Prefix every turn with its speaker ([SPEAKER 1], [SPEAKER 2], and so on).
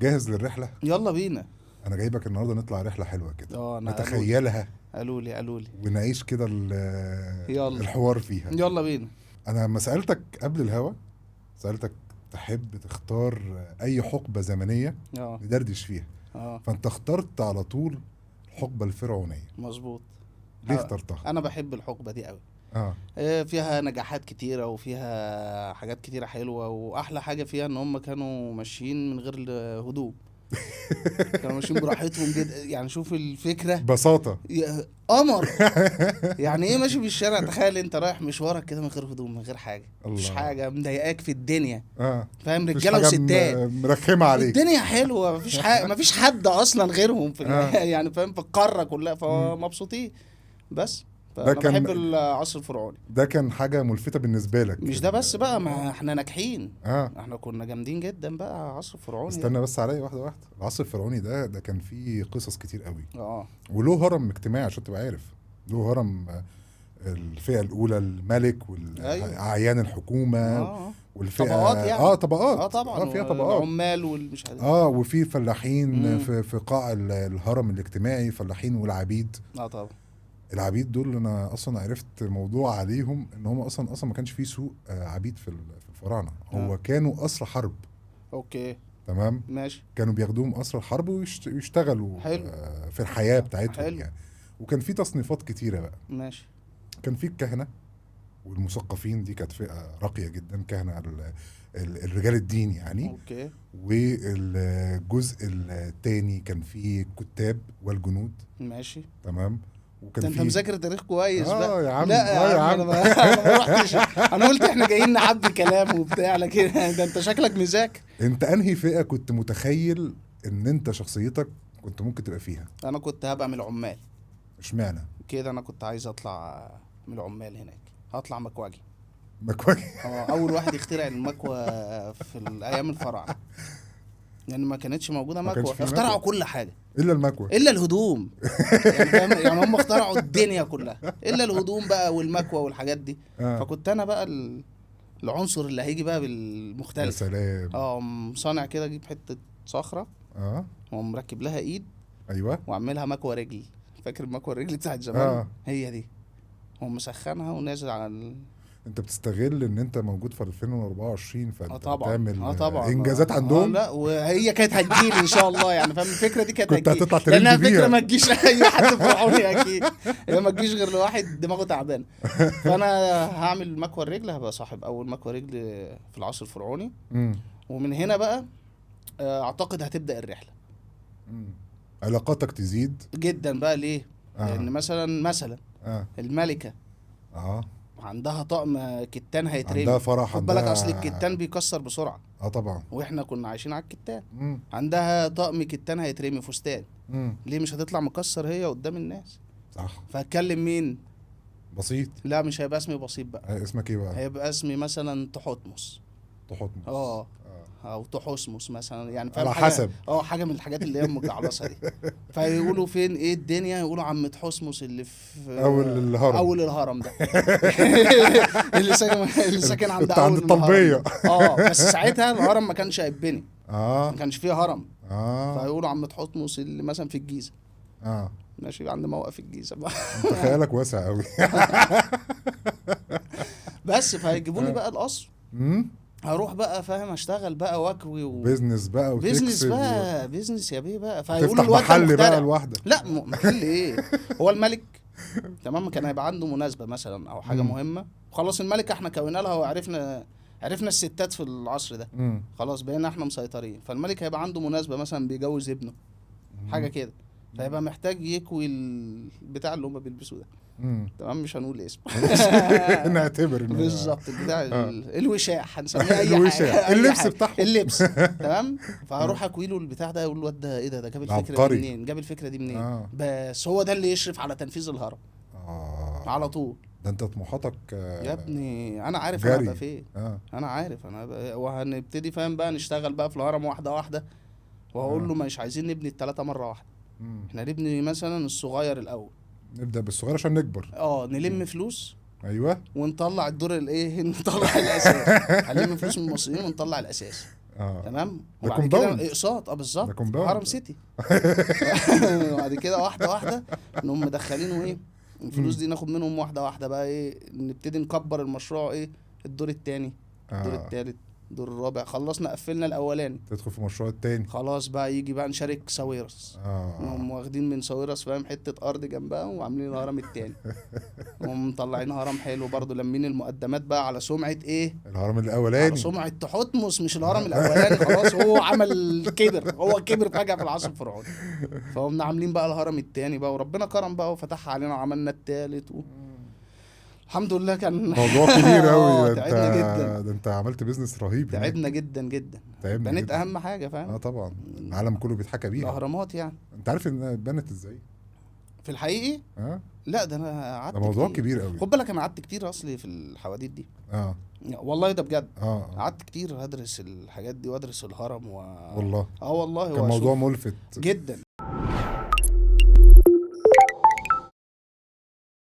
[SPEAKER 1] جاهز للرحله؟
[SPEAKER 2] يلا بينا.
[SPEAKER 1] انا جايبك النهارده نطلع رحله حلوه كده،
[SPEAKER 2] انا
[SPEAKER 1] نتخيلها
[SPEAKER 2] قالوا لي
[SPEAKER 1] ونعيش كده
[SPEAKER 2] يلا
[SPEAKER 1] الحوار فيها.
[SPEAKER 2] يلا بينا.
[SPEAKER 1] انا لما سالتك قبل الهوا، سالتك تحب تختار اي حقبه زمنيه
[SPEAKER 2] اه
[SPEAKER 1] ندردش فيها، فانت اخترت على طول الحقبه الفرعونيه.
[SPEAKER 2] مظبوط.
[SPEAKER 1] ليه اخترتها؟
[SPEAKER 2] انا بحب الحقبه دي قوي.
[SPEAKER 1] اه
[SPEAKER 2] فيها نجاحات كتيره وفيها حاجات كتيره حلوه، واحلى حاجه فيها ان هم كانوا ماشيين من غير هدوم. كانوا ماشيين براحتهم جدا، يعني شوف الفكره.
[SPEAKER 1] بساطه.
[SPEAKER 2] قمر. يعني ايه ماشي في الشارع؟ تخيل انت رايح مشوارك كده من غير هدوم، من غير حاجه، مفيش
[SPEAKER 1] الله.
[SPEAKER 2] حاجه مضايقاك في الدنيا. فاهم؟
[SPEAKER 1] مفيش
[SPEAKER 2] رجاله
[SPEAKER 1] حاجة
[SPEAKER 2] وستات،
[SPEAKER 1] مرخمه عليك.
[SPEAKER 2] الدنيا حلوه، مفيش حاجه، مفيش حد اصلا غيرهم في يعني فاهم، في القاره كلها، فمبسوطين بس.
[SPEAKER 1] ده
[SPEAKER 2] فانا
[SPEAKER 1] كان
[SPEAKER 2] بحب العصر الفرعوني.
[SPEAKER 1] ده كان حاجه ملفته بالنسبه لك.
[SPEAKER 2] مش ده بس بقى، ما احنا ناجحين.
[SPEAKER 1] اه
[SPEAKER 2] احنا كنا جامدين جدا بقى عصر فرعوني.
[SPEAKER 1] استنى بس عليا واحده واحده. العصر الفرعوني ده كان فيه قصص كتير قوي،
[SPEAKER 2] اه
[SPEAKER 1] وله هرم اجتماعي عشان تبقى عارف. له هرم الفئه الاولى الملك
[SPEAKER 2] أيوة.
[SPEAKER 1] واعيان الحكومه، والفئه
[SPEAKER 2] طبقات يعني.
[SPEAKER 1] طبقات.
[SPEAKER 2] طبعا.
[SPEAKER 1] فيها طبقات.
[SPEAKER 2] العمال والمش عارف.
[SPEAKER 1] وفي فلاحين في قاع الهرم الاجتماعي، فلاحين والعبيد.
[SPEAKER 2] طبعا.
[SPEAKER 1] العبيد دول انا اصلا عرفت موضوع عليهم ان هم اصلا ما كانش في سوق عبيد في الفراعنه. هو كانوا اسرى حرب.
[SPEAKER 2] اوكي
[SPEAKER 1] تمام.
[SPEAKER 2] ماشي.
[SPEAKER 1] كانوا بياخدوهم اسرى الحرب ويشتغلوا
[SPEAKER 2] حلو.
[SPEAKER 1] في الحياه بتاعتهم.
[SPEAKER 2] حلو.
[SPEAKER 1] يعني وكان في تصنيفات كتيره بقى.
[SPEAKER 2] ماشي.
[SPEAKER 1] كان في الكهنه والمثقفين، دي كانت فئه راقيه جدا. كهنه الرجال الدين يعني.
[SPEAKER 2] اوكي.
[SPEAKER 1] والجزء الثاني كان في كتاب والجنود.
[SPEAKER 2] ماشي.
[SPEAKER 1] تمام. وكان
[SPEAKER 2] انت مذاكر تاريخ كويس
[SPEAKER 1] بقى.
[SPEAKER 2] بقى.
[SPEAKER 1] يا عم
[SPEAKER 2] لا يا عم.
[SPEAKER 1] عم.
[SPEAKER 2] انا ما رحتش. انا قلت احنا جايين نعبي كلام وبتاع، لكن ده انت شكلك مذاكر.
[SPEAKER 1] انت انهي فئه كنت متخيل ان انت شخصيتك كنت ممكن تبقى فيها؟
[SPEAKER 2] انا كنت هبقى من العمال.
[SPEAKER 1] اشمعنى
[SPEAKER 2] كده انا كنت عايز اطلع من العمال هناك، هطلع مكواجي.
[SPEAKER 1] مكواجي؟
[SPEAKER 2] اول واحد يخترع المكوى في الايام الفراعنه، لان ما كانتش موجوده مكوى. اخترعوا كل حاجه
[SPEAKER 1] الا المكوى،
[SPEAKER 2] الا الهدوم. يعني فاهم؟ يعني هم اخترعوا الدنيا كلها الا الهدوم بقى والمكوى والحاجات دي. فكنت انا بقى العنصر اللي هيجي بقى بالمختلف.
[SPEAKER 1] يا سلام.
[SPEAKER 2] صانع كده، اجيب حته صخره ومركب لها ايد.
[SPEAKER 1] ايوه.
[SPEAKER 2] واعملها مكوى رجل. فاكر المكوى الرجل بتاعت زمان؟ هي دي. ومسخنها ونازل على
[SPEAKER 1] انت بتستغل ان انت موجود في 2024، فانت
[SPEAKER 2] طبعا.
[SPEAKER 1] بتعمل
[SPEAKER 2] طبعا.
[SPEAKER 1] انجازات عندهم.
[SPEAKER 2] لا، وهي كانت هتجيلي ان شاء الله، يعني فاهم الفكره دي كانت
[SPEAKER 1] كنت
[SPEAKER 2] هتجيلي،
[SPEAKER 1] هتطلع ترند
[SPEAKER 2] لانها
[SPEAKER 1] بيها.
[SPEAKER 2] فكره ما تجيش لاي حد فرعوني اكيد. هي ما تجيش غير لواحد دماغه تعبانه. فانا هعمل مكوى الرجل، هبقى صاحب اول مكوى رجل في العصر الفرعوني. ومن هنا بقى اعتقد هتبدا الرحله.
[SPEAKER 1] علاقاتك تزيد
[SPEAKER 2] جدا بقى. ليه؟ لان مثلا الملكه عندها طقم كتان هيترمي.
[SPEAKER 1] عندها فرح.
[SPEAKER 2] خد بالك، اصل الكتان بيكسر بسرعه.
[SPEAKER 1] طبعا.
[SPEAKER 2] واحنا كنا عايشين على الكتان. عندها طقم كتان هيترمي، فستان. ليه مش هتطلع مكسر هي قدام الناس؟
[SPEAKER 1] صح.
[SPEAKER 2] فهتكلم مين؟
[SPEAKER 1] بسيط.
[SPEAKER 2] لا، مش هيبقى اسمي بسيط بقى.
[SPEAKER 1] اسمك ايه بقى؟
[SPEAKER 2] هيبقى اسمي مثلا تحتمس. او تحسمس مثلا، يعني فاهم
[SPEAKER 1] على
[SPEAKER 2] حاجة
[SPEAKER 1] حسب.
[SPEAKER 2] حاجه من الحاجات اللي هي المجعلصه دي. فيقولوا فين ايه الدنيا؟ يقولوا عم تحسمس اللي في اول الهرم ده. اللي ساكن عند اول
[SPEAKER 1] الطلبيه.
[SPEAKER 2] بس ساعتها الهرم ما كانش هيتبني. ما كانش فيه هرم. فيقولوا عم تحتمس اللي مثلا في الجيزه. ماشي، عند موقف الجيزه بقى.
[SPEAKER 1] انت خيالك واسع قوي.
[SPEAKER 2] بس فهيجيبوا لي بقى القصر. هروح بقى فاهم، اشتغل بقى واكوي
[SPEAKER 1] بيزنس بقى
[SPEAKER 2] بيزنس بقى، بيزنس يا بيه بقى.
[SPEAKER 1] فيقولوا الوقت محل بقى لوحدك.
[SPEAKER 2] لا، محل ايه؟ هو الملك تمام كان هيبقى عنده مناسبه مثلا او حاجه مهمه. خلاص الملكه احنا كوينا لها وعرفنا الستات في العصر ده. خلاص بقينا احنا مسيطرين. فالملك هيبقى عنده مناسبه مثلا بيجوز ابنه، حاجه كده. فيبقى محتاج يكوي البتاع اللي هم بيلبسوه ده. تمام، مش هنقول اسمه.
[SPEAKER 1] نعتبر
[SPEAKER 2] بالظبط بتاع الوشاح، هنسميه اي حاجه.
[SPEAKER 1] اللبس بتاعهم.
[SPEAKER 2] اللبس تمام. فهروح اكويله البتاع ده، اقول له الواد ده ايه ده جاب الفكره دي منين؟ بس هو ده اللي يشرف على تنفيذ الهرم على طول.
[SPEAKER 1] ده انت طموحاتك
[SPEAKER 2] يا ابني. انا عارف انا هبقى فين. انا عارف وهنبتدي فاهم بقى نشتغل بقى في الهرم واحده واحده. وهقول له مش عايزين نبني الثلاثه مره واحده. احنا نبني مثلا الصغير الاول.
[SPEAKER 1] نبدا بالصغير عشان نكبر.
[SPEAKER 2] نلم فلوس.
[SPEAKER 1] ايوه.
[SPEAKER 2] ونطلع الدور الايه، نطلع الاساس. هنلم فلوس من المصريين ونطلع الاساس. تمام.
[SPEAKER 1] ده
[SPEAKER 2] وبعد كده
[SPEAKER 1] كومباوند.
[SPEAKER 2] اقساط،
[SPEAKER 1] ده
[SPEAKER 2] بالظبط،
[SPEAKER 1] كومباوند.
[SPEAKER 2] هرم سيتي. وبعد كده واحده واحده نقوم مدخلينه ايه، الفلوس دي ناخد منهم واحده واحده بقى ايه، نبتدي نكبر المشروع ايه، الدور التاني، الدور التالت، الدور الرابع، خلصنا قفلنا الاولاني،
[SPEAKER 1] تدخل في المشروع التاني.
[SPEAKER 2] خلاص بقى يجي بقى نشارك ساويرس. نقوم واخدين من ساويرس فاهم حته ارض جنبها وعاملين الهرم التاني. ومطلعين هرم حلو برضو، لمين المقدمات بقى على سمعه ايه،
[SPEAKER 1] الهرم
[SPEAKER 2] على
[SPEAKER 1] الاولاني.
[SPEAKER 2] سمعة تحتمس، مش الهرم الاولاني. خلاص هو عمل كبر، هو كبر فجأة في العصر الفرعوني. فقمنا عاملين بقى الهرم التاني بقى، وربنا كرم بقى وفتحها علينا وعملنا التالت الحمد لله. كان
[SPEAKER 1] موضوع كبير قوي. ده انت
[SPEAKER 2] تعبنا جدا،
[SPEAKER 1] ده انت عملت بيزنس رهيب هناك.
[SPEAKER 2] تعبنا جدا جدا.
[SPEAKER 1] تعبنا
[SPEAKER 2] بنيت
[SPEAKER 1] جدا.
[SPEAKER 2] اهم حاجة فاهم.
[SPEAKER 1] طبعا العالم كله بيتحكى بيها.
[SPEAKER 2] الاهرامات يعني.
[SPEAKER 1] انت عارف ان اتبنت ازاي؟
[SPEAKER 2] في الحقيقي لا، ده انا قعدت
[SPEAKER 1] ده موضوع
[SPEAKER 2] كتير.
[SPEAKER 1] كبير قوي.
[SPEAKER 2] خد بالك انا قعدت كتير اصلي في الحواديت دي. والله ده بجد. قعدت كتير ادرس الحاجات دي وادرس الهرم
[SPEAKER 1] والله
[SPEAKER 2] والله
[SPEAKER 1] كان موضوع ملفت
[SPEAKER 2] جدا.